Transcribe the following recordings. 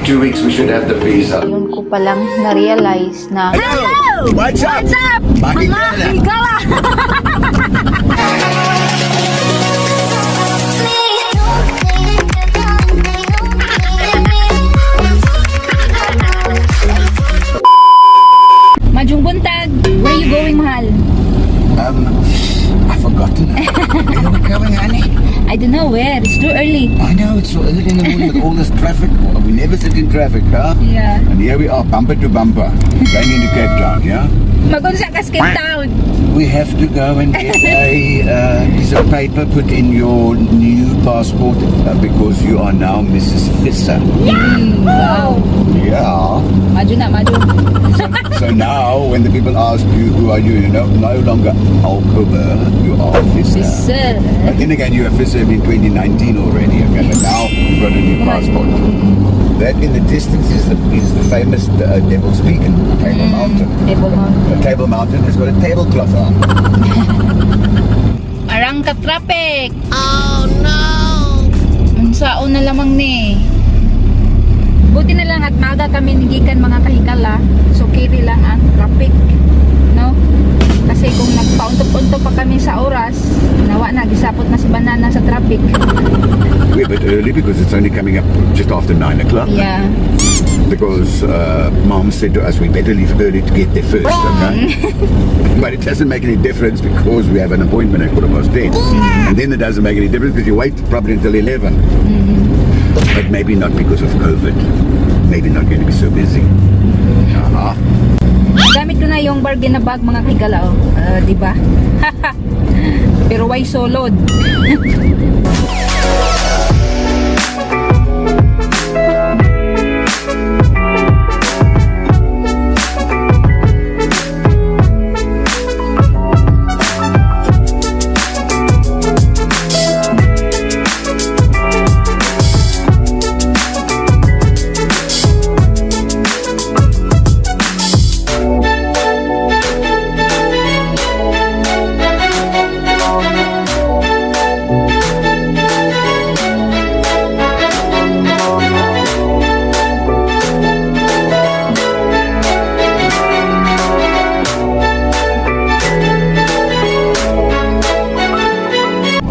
2 weeks we should have the visa. Yun ko palang na-realize na Hello! What's up? What's up? Mga Higala! Majung buntag, where you going, mahal? I've forgotten. Where are we going, honey? I don't know where, it's too early. I know, it's so early in the morning with all this traffic. We never sit in traffic, huh? Yeah. And here we are, bumper to bumper, going into Cape Town, yeah? Magunsa ka sa Cape Town. We have to go and get a piece of paper put in your new passport because you are now Mrs. Visser. Wow. Yeah. Maju na, maju. So now, when the people ask you who are you, you know, no longer Alcover, you are Visser. Visser. But then again, you have Visser in 2019 already, okay? But now you've got a new passport. That in the distance is the famous Devil's Peak in Table Mountain. Table Mountain. Table Mountain has got a tablecloth on. Arang ka traffic. Oh no. Unsaon na lamang ni. Buti na lang at maaga kami nigikan mga kahigala. So kiri lang ang traffic. No? Kasi kung nagpauntop-untop pa kami sa oras, nawa na gisapot na si Banana sa traffic. We're a bit early because it's only coming up just after 9 o'clock. Yeah. Because Mom said to us we better leave early to get there first, okay? But it doesn't make any difference because we have an appointment at 10:15. And then it doesn't make any difference because you wait probably until 11. But maybe not because of COVID. Maybe not going to be so busy. Gamit ko na yung bargain na bag mga kahigala. Diba? Pero why solod?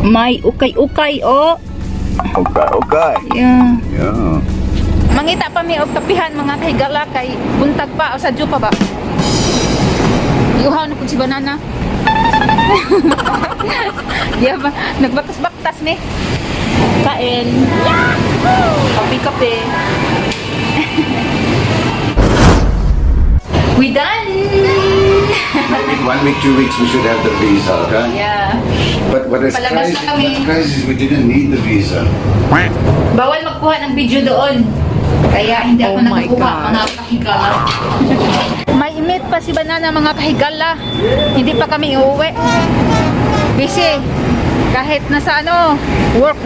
May ukay-ukay, oh. Okay. Yeah. Yeah. Mangita pa mi og kapihan mga kahigala kay buntag pa o sadyo pa ba? Iuhaw na pud si Banana. Yeah ba? Nagbatas-baktas ni. Kain. Kape-kape. We done! In 1 week, 2 weeks we should have the visa, okay? Yeah. But what is Palabas crazy, na kami. what's crazy is we didn't need the visa. Bawal magkuha ng video doon. Kaya hindi ako nagkuha mga kahigala. May imit pa si Banana mga kahigala. Hindi pa kami uuwi. Busy. Kahit nasa ano, work.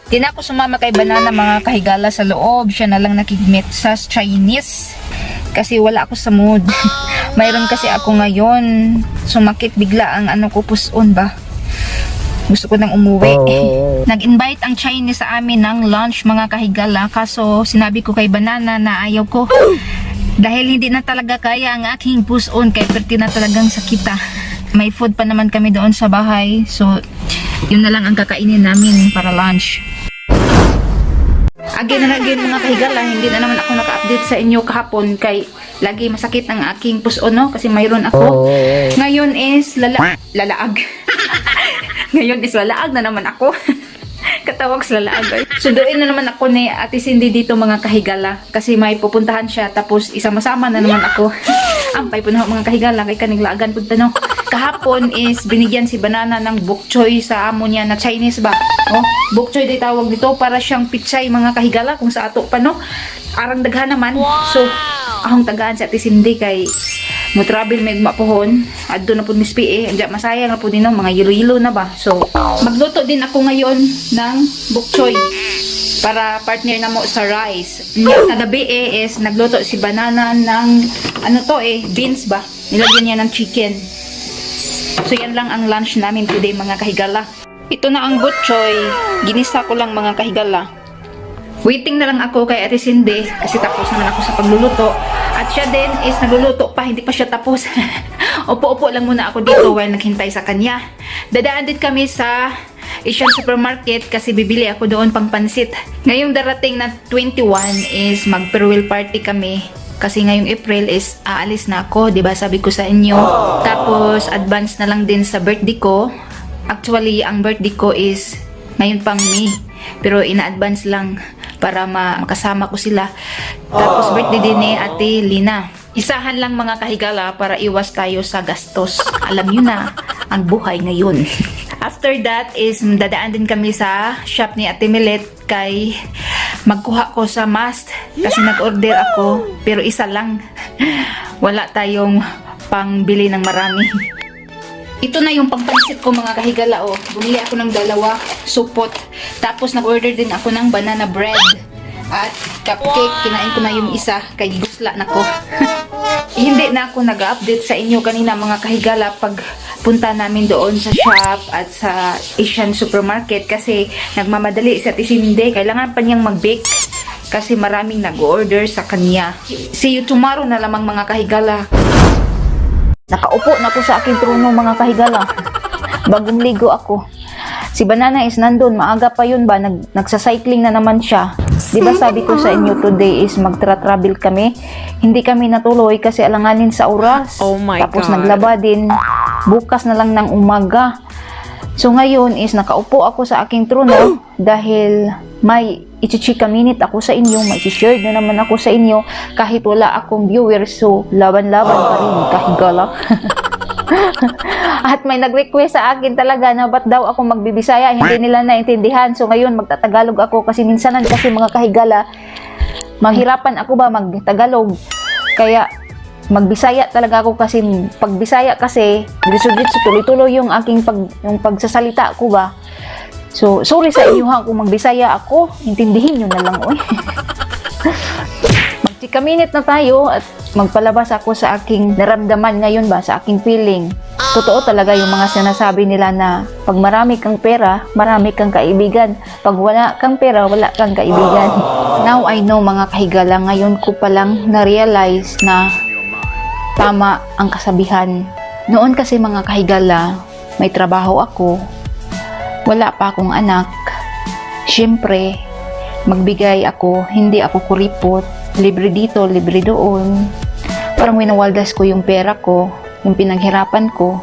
Di na ako sumama kay Banana mga kahigala sa loob. Siya na lang nakigmit sa Chinese. Kasi wala ako sa mood. Mayroon kasi ako ngayon. Sumakit bigla ang ano ko, puson ba? Gusto ko nang umuwi. Nag-invite ang Chinese sa amin ng lunch mga kahigala. Kaso sinabi ko kay Banana na ayaw ko. Dahil hindi na talaga kaya ang aking puson. Kaya perti na talagang sakita. May food pa naman kami doon sa bahay. So yun na lang ang kakainin namin para lunch. Again mga kahigala, hindi na naman ako naka-update sa inyo kahapon kay lagi masakit ang aking puson, no? Kasi mayroon ako. Ngayon is lalaag. Ngayon is lalaag na naman ako. Katawag sa lalaag. Sunduin na naman ako ni Ate Cindy dito mga kahigala. Kasi may pupuntahan siya tapos isama-sama na naman ako. Ampay po na mga kahigala kay kaniglaagan po tanong. Kahapon is binigyan si Banana ng bok choy sa amo niya na Chinese ba? Oh, bok choy day tawag dito para siyang pichay mga kahigala kung sa ato pa no. Arang daghan naman. So, akong tagaan si Ate Cindy kay mo travel may mapuhon adto na pud Miss PE anja masaya na pud nino mga yelo-yelo na ba. So magluto din ako ngayon ng bok choy para partner na mo sa rice. Kagabi is nagluto si Banana ng ano to beans ba, nilagyan niya ng chicken. So yan lang ang lunch namin today mga kahigala. Ito na ang bok choy, ginisa ko lang mga kahigala. Waiting na lang ako kay Ate Cindy kasi tapos naman ako sa pagluluto. At siya din is nagluluto pa, hindi pa siya tapos. Upo-upo lang muna ako dito while naghintay sa kanya. Dadaan din kami sa Asian supermarket kasi bibili ako doon pang pansit. Ngayong darating na 21 is mag-farewell party kami. Kasi ngayong April is aalis na ako, 'di ba? Sabi ko sa inyo. Tapos advance na lang din sa birthday ko. Actually, ang birthday ko is ngayon pang May. Pero ina-advance lang para makasama ko sila. Tapos birthday din ni Ate Lina. Isahan lang mga kahigala para iwas tayo sa gastos. Alam nyo na, ang buhay ngayon. After that is dadaan din kami sa shop ni Ate Milet kay magkuha ko sa mask kasi nag-order ako pero isa lang. Wala tayong pangbili ng marami. Ito na yung pangpansit ko mga kahigala Bumili ako ng 2 supot. Tapos nag-order din ako ng banana bread. At cupcake, kinain ko na yung isa kay gusla na ko. Hindi na ako nag-update sa inyo kanina mga kahigala pag punta namin doon sa shop at sa Asian supermarket kasi nagmamadali si Ate Cindy. Kailangan pa niyang mag-bake kasi maraming nag-order sa kanya. See you tomorrow na lamang mga kahigala. Nakaupo na ako sa aking trono mga kahigala. Bagong ligo ako. Si Banana is nandun, maaga pa yun ba? Nagsacycling na naman siya. Diba sabi ko sa inyo today is magtra-travel kami. Hindi kami natuloy kasi alanganin sa oras. Oh my Tapos God. naglaba din. Bukas na lang ng umaga. So ngayon is nakaupo ako sa aking trono dahil may ichichika minute ako sa inyo, may share na naman ako sa inyo kahit wala akong viewers. So laban-laban pa rin kahigala. At may nag-request sa akin talaga na ba't daw ako magbibisaya, hindi nila naintindihan. So ngayon magtatagalog ako kasi minsanan kasi mga kahigala mahirapan ako ba magtagalog. Kaya magbisaya talaga ako kasi pag Bisaya kasi diretso-diretso tuloy-tuloy yung aking pagsasalita ko ba. So sorry sa inyo ha kung magbisaya ako, intindihin niyo na lang Magchika minute na tayo at magpalabas ako sa aking naramdaman ngayon ba, sa aking feeling. Totoo talaga yung mga sinasabi nila na pag marami kang pera, marami kang kaibigan. Pag wala kang pera, wala kang kaibigan. Now I know mga kahigala, ngayon ko palang na-realize na tama ang kasabihan. Noon kasi mga kahigala, may trabaho ako, wala pa akong anak. Siyempre, magbigay ako, hindi ako kuripot, libre dito, libre doon. Parang winawaldas ko yung pera ko, yung pinaghirapan ko.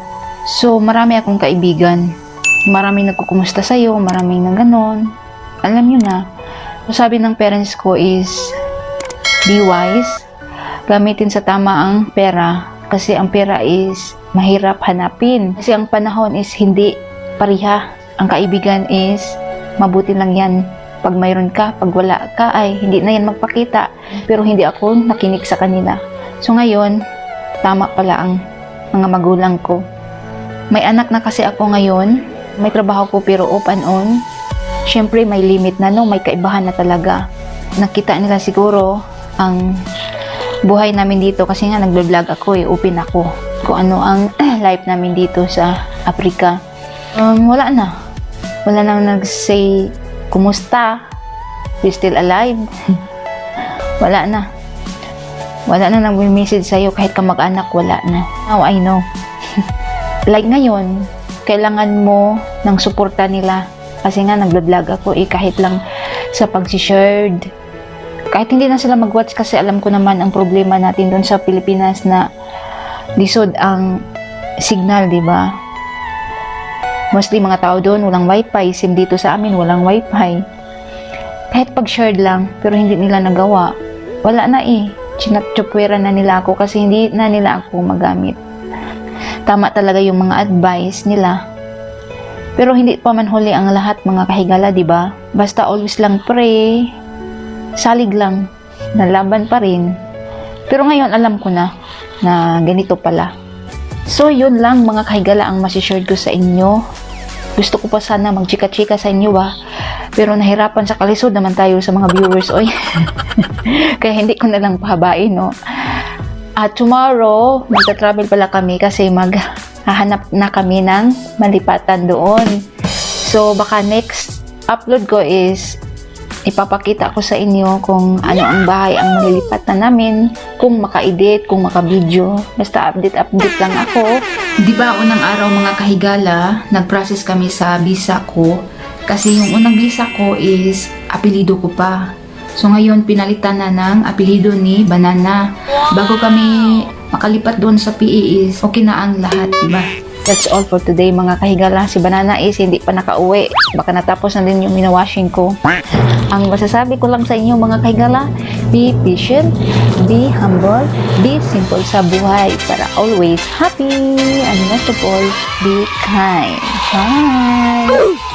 So, marami akong kaibigan. Maraming nagkukumusta sa'yo, maraming na ganon. Alam nyo na. So, sabi ng parents ko is, be wise. Gamitin sa tama ang pera. Kasi ang pera is mahirap hanapin. Kasi ang panahon is hindi pariha. Ang kaibigan is mabuti lang yan. Pag mayroon ka, pag wala ka, ay hindi na yan magpakita. Pero hindi ako nakinig sa kanila. So ngayon, tama pala ang mga magulang ko. May anak na kasi ako ngayon. May trabaho ko pero off and on. Siyempre may limit na no, may kaibahan na talaga. Nakita nila siguro ang buhay namin dito kasi nga nagbe-vlog ako open ako. Kung ano ang life namin dito sa Africa. Wala na. Wala nang nag-say kumusta? You still alive? Wala na. Wala na nag-message sa'yo kahit ka mag-anak, wala na. Now I know. Like ngayon, kailangan mo ng suporta nila. Kasi nga nagbe-vlog ako kahit lang sa pag-shared. Kahit hindi na sila mag-watch kasi alam ko naman ang problema natin doon sa Pilipinas na lisod ang signal, di ba? Mostly mga tao doon, walang wifi. Sim dito sa amin, walang wifi. Kahit pag-shared lang, pero hindi nila nagawa. Wala na Chinatchupwera na nila ako kasi hindi na nila ako magamit. Tama talaga yung mga advice nila. Pero hindi pa man huli ang lahat mga kahigala, di ba? Basta always lang pray. Salig lang. Nalaban pa rin. Pero ngayon alam ko na ganito pala. So yun lang mga kahigala ang masishare ko sa inyo. Gusto ko pa sana magchika-chika sa inyo pero nahirapan sa kalisod naman tayo sa mga viewers, oy. Kaya hindi ko na lang pahabain, no. At tomorrow, magta-travel pala kami kasi maghahanap na kami ng malipatan doon. So, baka next upload ko is ipapakita ko sa inyo kung ano ang bahay ang malilipatan namin, kung maka-edit, kung maka-video. Basta update lang ako. Di ba unang araw mga kahigala, nag-process kami sa visa ko. Kasi yung unang visa ko is apelido ko pa. So ngayon pinalitan na ng apelido ni Banana. Bago kami makalipat doon sa PE is okay na ang lahat, diba? That's all for today mga kahigala. Si Banana is hindi pa nakauwi. Baka natapos na din yung minawashing ko. Ang masasabi ko lang sa inyo mga kahigala, be patient, be humble, be simple sa buhay para always happy. And most of all, be kind. Bye!